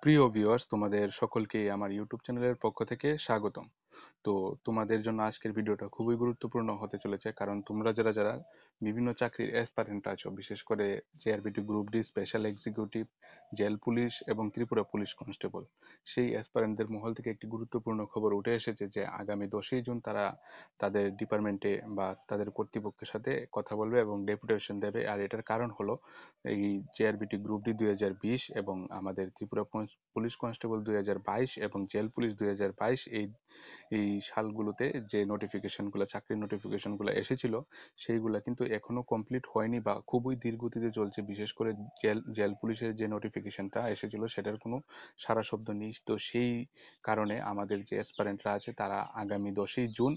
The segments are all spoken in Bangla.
প্রিয় ভিউয়ার্স, তোমাদের সকলকে আমার ইউটিউব চ্যানেলের পক্ষ থেকে স্বাগতম। তো তোমাদের জন্য আজকের ভিডিওটা খুবই গুরুত্বপূর্ণ হতে চলেছে, কারণ তোমরা যারা যারা বিভিন্ন চাকরির অ্যাসপারেন্ট আছো, বিশেষ করে JRBT group D special executive, jail police এবং ত্রিপুরা পুলিশ কনস্টেবল, সেই অ্যাসপারেন্টদের মহল থেকে একটি গুরুত্বপূর্ণ খবর উঠে এসেছে যে আগামী 10ই জুন তারা তাদের ডিপার্টমেন্টে বা তাদের কর্তৃপক্ষের সাথে কথা বলবে এবং ডেপুটেশন দেবে। আর এটার কারণ হলো এই জেআরবিটি গ্রুপ ডি 2020 এবং আমাদের ত্রিপুরা পুলিশ কনস্টেবল 2022 এবং জেল পুলিশ 2022, এই এই সালগুলোতে যে নোটিফিকেশনগুলো, চাকরির নোটিফিকেশনগুলো এসেছিল, সেইগুলা কিন্তু এখনো কমপ্লিট হয়নি বা খুবই ধীর গতিতে চলছে। বিশেষ করে জেল জেল পুলিশের যে নোটিফিকেশনটা এসেছিল সেটার কোনো সারা শব্দ নেই। তো সেই কারণে আমাদের যে অ্যাসপারেন্টরা আছে তারা আগামী 10ই জুন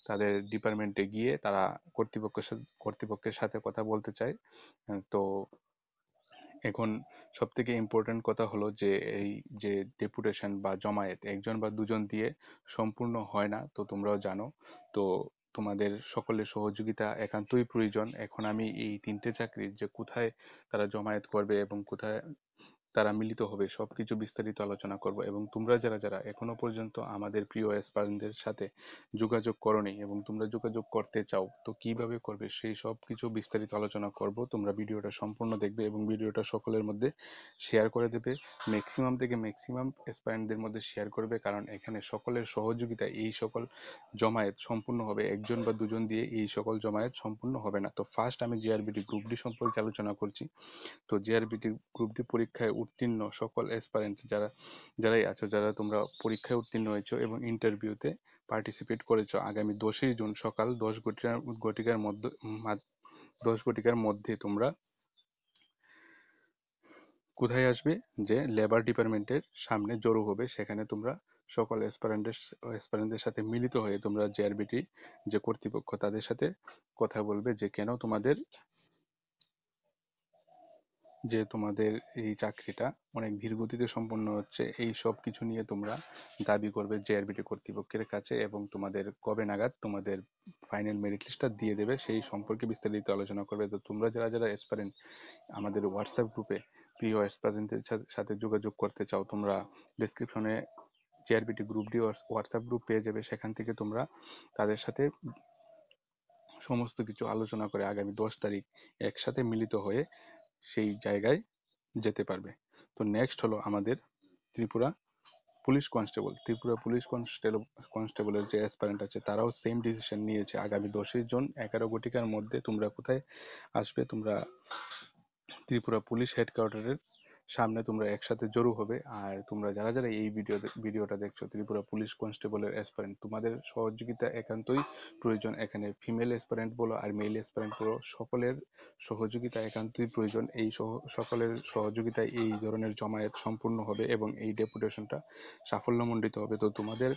তাদের ডিপার্টমেন্টে গিয়ে তারা কর্তৃপক্ষের সাথে কথা বলতে চায়। তো এখন সবথেকে ইম্পর্টেন্ট কথা হলো যে এই যে ডেপুটেশন বা জমায়েত একজন বা দুজন দিয়ে সম্পূর্ণ হয় না, তো তোমরাও জানো। তো তোমাদের সকলের সহযোগিতা একান্তই প্রয়োজন। এখন আমি এই তিনটে চাকরির যে কোথায় তারা জমায়েত করবে এবং কোথায় তারা মিলিত হবে সবকিছু বিস্তারিত আলোচনা করব। এবং তোমরা যারা যারা এখনো পর্যন্ত আমাদের প্রিয় অ্যাসপারেন্টদের সাথে যোগাযোগ করনি এবং তোমরা যোগাযোগ করতে চাও, তো কিভাবে করবে সেই সব কিছু বিস্তারিত আলোচনা করব। তোমরা ভিডিওটা সম্পূর্ণ দেখবে এবং ভিডিওটা সকলের মধ্যে শেয়ার করে দেবে। ম্যাক্সিমাম থেকে ম্যাক্সিমাম অ্যাসপারেন্টদের মধ্যে শেয়ার করবে, কারণ এখানে সকলের সহযোগিতায় এই সকল জমায়েত সম্পূর্ণ হবে। একজন বা দুজন দিয়ে এই সকল জমায়েত সম্পূর্ণ হবে না। তো ফার্স্ট আমি জিআরবিটি গ্রুপ ডি সম্পর্কে আলোচনা করছি। তো জিআরবিটি গ্রুপ ডি পরীক্ষায় উত্তীর্ণ সকল অ্যাসপারেন্ট যারাই আছো, যারা তোমরা পরীক্ষায় উত্তীর্ণ হয়েছো এবং ইন্টারভিউতে পার্টিসিপেট করেছো, আগামী 10ই জুন সকাল 10 ঘটিকার মধ্যে তোমরা কোথায় আসবে, যে লেবার ডিপার্টমেন্টের সামনে জড়ো হবে। সেখানে তোমরা সকল অ্যাসপারেন্টদের সাথে মিলিত হয়ে তোমরা জিআরবিটি যে কর্তৃপক্ষ তাদের সাথে কথা বলবে যে কেন তোমাদের এই চাকরিটা অনেক ধীর গতিতে সম্পন্ন হচ্ছে। এই সব কিছু নিয়ে তোমরা দাবি করবে জেআরবিটি কর্তৃপক্ষের কাছে এবং তোমাদের কবে নাগাদ তোমাদের ফাইনাল মেরিট লিস্টটা দিয়ে দেবে সেই সম্পর্কে বিস্তারিত আলোচনা করবে। তো তোমরা যারা যারা অ্যাসপারেন্ট আমাদের হোয়াটসঅ্যাপ গ্রুপে প্রিয় অ্যাসপারেন্টদের সাথে যোগাযোগ করতে চাও, তোমরা ডিসক্রিপশনে JRBT group D WhatsApp group পেয়ে যাবে। সেখান থেকে তোমরা তাদের সাথে সমস্ত কিছু আলোচনা করে আগামী 10 তারিখ একসাথে মিলিত হয়ে সেই জায়গায় যেতে পারবে। তো নেক্সট হলো আমাদের ত্রিপুরা ত্রিপুরা পুলিশ কনস্টেবলের যে অ্যাসপারেন্ট আছে তারাও সেম ডিসিশন নিয়েছে। আগামী 10ই জুন 11 ঘটিকার মধ্যে তোমরা কোথায় আসবে, তোমরা ত্রিপুরা পুলিশ হেডকোয়ার্টারের সামনে তোমরা একসাথে জড়ো হবে। আর তোমরা যারা যারা এই ভিডিওটা দেখছো, ত্রিপুরা পুলিশ কনস্টেবলের অ্যাসপারেন্ট, তোমাদের সহযোগিতা একান্তই প্রয়োজন। এখানে ফিমেল অ্যাসপারেন্ট বলো আর মেল অ্যাসপারেন্ট বলো, সকলের সহযোগিতা একান্তই প্রয়োজন। এই সকলের সহযোগিতায় এই ধরনের জমায়েত সম্পূর্ণ হবে এবং এই ডেপুটেশনটা সাফল্যমণ্ডিত হবে। তো তোমাদের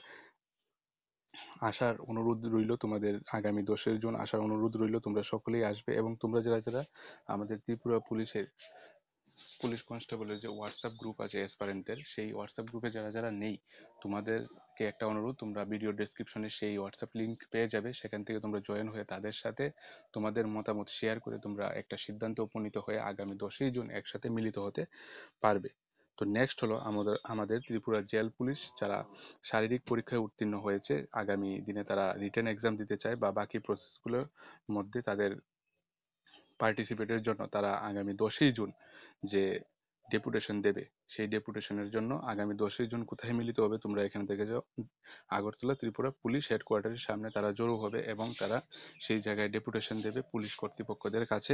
আসার অনুরোধ রইল, তোমাদের আগামী 10ই জুন আসার অনুরোধ রইল। তোমরা সকলেই আসবে এবং তোমরা যারা যারা আমাদের ত্রিপুরা পুলিশ কনস্টেবলের যে হোয়াটসঅ্যাপ গ্রুপ আছে অ্যাসপারেন্টদের, সেই হোয়াটসঅ্যাপ গ্রুপে যারা যারা নেই, তোমাদেরকে একটা অনুরোধ, তোমরা ভিডিও ডেসক্রিপশনে সেই হোয়াটসঅ্যাপ লিংক পেয়ে যাবে। সেখান থেকে তোমরা জয়েন হয়ে তাদের সাথে তোমাদের মতামত শেয়ার করে তোমরা একটা সিদ্ধান্তে উপনীত হয়ে আগামী 10ই জুন একসাথে মিলিত হতে পারবে। তো নেক্সট হলো আমাদের ত্রিপুরা জেল পুলিশ, যারা শারীরিক পরীক্ষায় উত্তীর্ণ হয়েছে, আগামী দিনে তারা রিটেন এক্সাম দিতে চায় বা বাকি প্রসেসগুলোর মধ্যে তাদের পার্টিসিপেটের জন্য তারা আগামী 10ই জুন যে ডেপুটেশন দেবে, সেই ডেপুটেশনের জন্য আগামী 10ই জুন কোথায় মিলিত হবে তোমরা এখানে দেখে যাও। আগরতলা ত্রিপুরা পুলিশ হেডকোয়ার্টারের সামনে তারা জড়ো হবে এবং তারা সেই জায়গায় ডেপুটেশন দেবে পুলিশ কর্তৃপক্ষদের কাছে।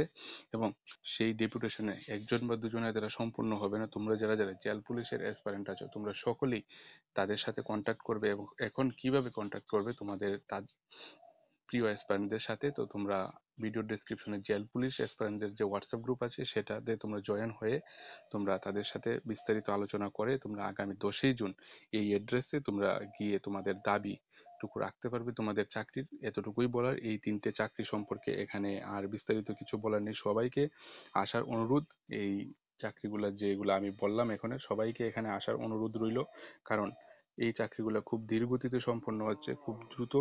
এবং সেই ডেপুটেশনে একজন বা দুজনের দ্বারা সম্পূর্ণ হবে না। তোমরা যারা যারা জেল পুলিশের অ্যাসপারেন্ট আছো, তোমরা সকলেই তাদের সাথে কন্ট্যাক্ট করবে। এবং এখন কিভাবে কন্ট্যাক্ট করবে তোমাদের প্রিয় অ্যাসপারেন্টদের সাথে, তো তোমরা ভিডিও ডেসক্রিপশনে জেল পুলিশ অ্যাসপারেন্টদের যে হোয়াটসঅ্যাপ গ্রুপ আছে সেটাতে তোমরা জয়েন হয়ে তোমরা তাদের সাথে বিস্তারিত আলোচনা করে তোমরা আগামী 10ই জুন এই অ্যাড্রেসে তোমরা গিয়ে তোমাদের দাবি টুকু রাখতে পারবে। তোমাদের চাকরির এতটুকুই বলার, এই তিনটে চাকরি সম্পর্কে এখানে আর বিস্তারিত কিছু বলার নেই। সবাইকে আসার অনুরোধ। এই চাকরিগুলো যেগুলো আমি বললাম এখানে, সবাইকে এখানে আসার অনুরোধ রইল, কারণ এই চাকরিগুলো খুব ধীর গতিতে সম্পন্ন হচ্ছে। খুব দ্রুত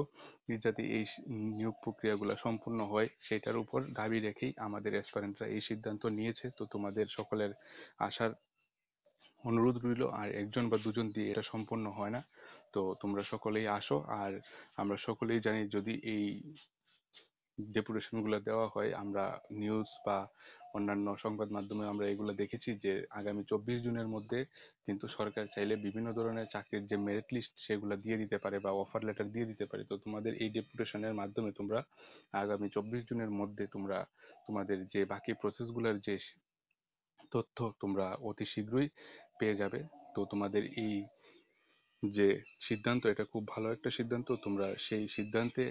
যাতে এই নিয়োগ প্রক্রিয়াগুলো সম্পূর্ণ হয় সেটার উপর দাবি রেখেই আমাদের অ্যাসপারেন্টরা এই সিদ্ধান্ত নিয়েছে। তো তোমাদের সকলের আসার অনুরোধ রইল, আর একজন বা দুজন দিয়ে এটা সম্পন্ন হয় না। তো তোমরা সকলেই আসো। আর আমরা সকলেই জানি যদি এই ডেপুটেশন গুলো দেওয়া হয়, আমরা নিউজ বা অন্যান্য সংবাদ মাধ্যমে আমরা এগুলো দেখেছি যে আগামী 24 জুনের মধ্যে কিন্তু সরকার চাইলে বিভিন্ন ধরনের চাকরির যে মেরিট লিস্ট সেগুলো দিয়ে দিতে পারে বা অফার লেটার দিয়ে দিতে পারে। তো তোমাদের এই ডেপুটেশনের মাধ্যমে তোমরা আগামী 24 জুনের মধ্যে তোমরা তোমাদের যে বাকি প্রসেসগুলোর যে তথ্য তোমরা অতি শীঘ্রই পেয়ে যাবে। তো তোমাদের এই যে সিদ্ধান্ত, এটা খুব ভালো একটা সিদ্ধান্ত। তোমরা সেই সিদ্ধান্তে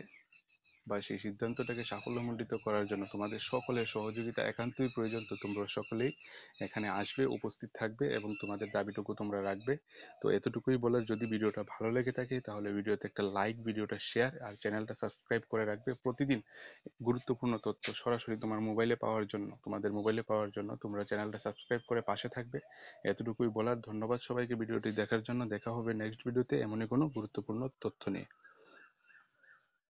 বা সেই সিদ্ধান্তটাকে সাফল্যমণ্ডিত করার জন্য তোমাদের সকলের সহযোগিতা একান্তই প্রয়োজন। তো তোমরা সকলেই এখানে আসবে, উপস্থিত থাকবে এবং তোমাদের দাবিটুকু তোমরা রাখবে। তো এতটুকুই বলার, যদি ভিডিওটা ভালো লেগে থাকে তাহলে ভিডিওতে একটা লাইক, ভিডিওটা শেয়ার আর চ্যানেলটা সাবস্ক্রাইব করে রাখবে। প্রতিদিন গুরুত্বপূর্ণ তথ্য সরাসরি তোমার মোবাইলে পাওয়ার জন্য, তোমাদের মোবাইলে পাওয়ার জন্য তোমরা চ্যানেলটা সাবস্ক্রাইব করে পাশে থাকবে। এতটুকুই বলার। ধন্যবাদ সবাইকে ভিডিওটি দেখার জন্য। দেখা হবে নেক্সট ভিডিওতে এমনই কোনো গুরুত্বপূর্ণ তথ্য নিয়ে।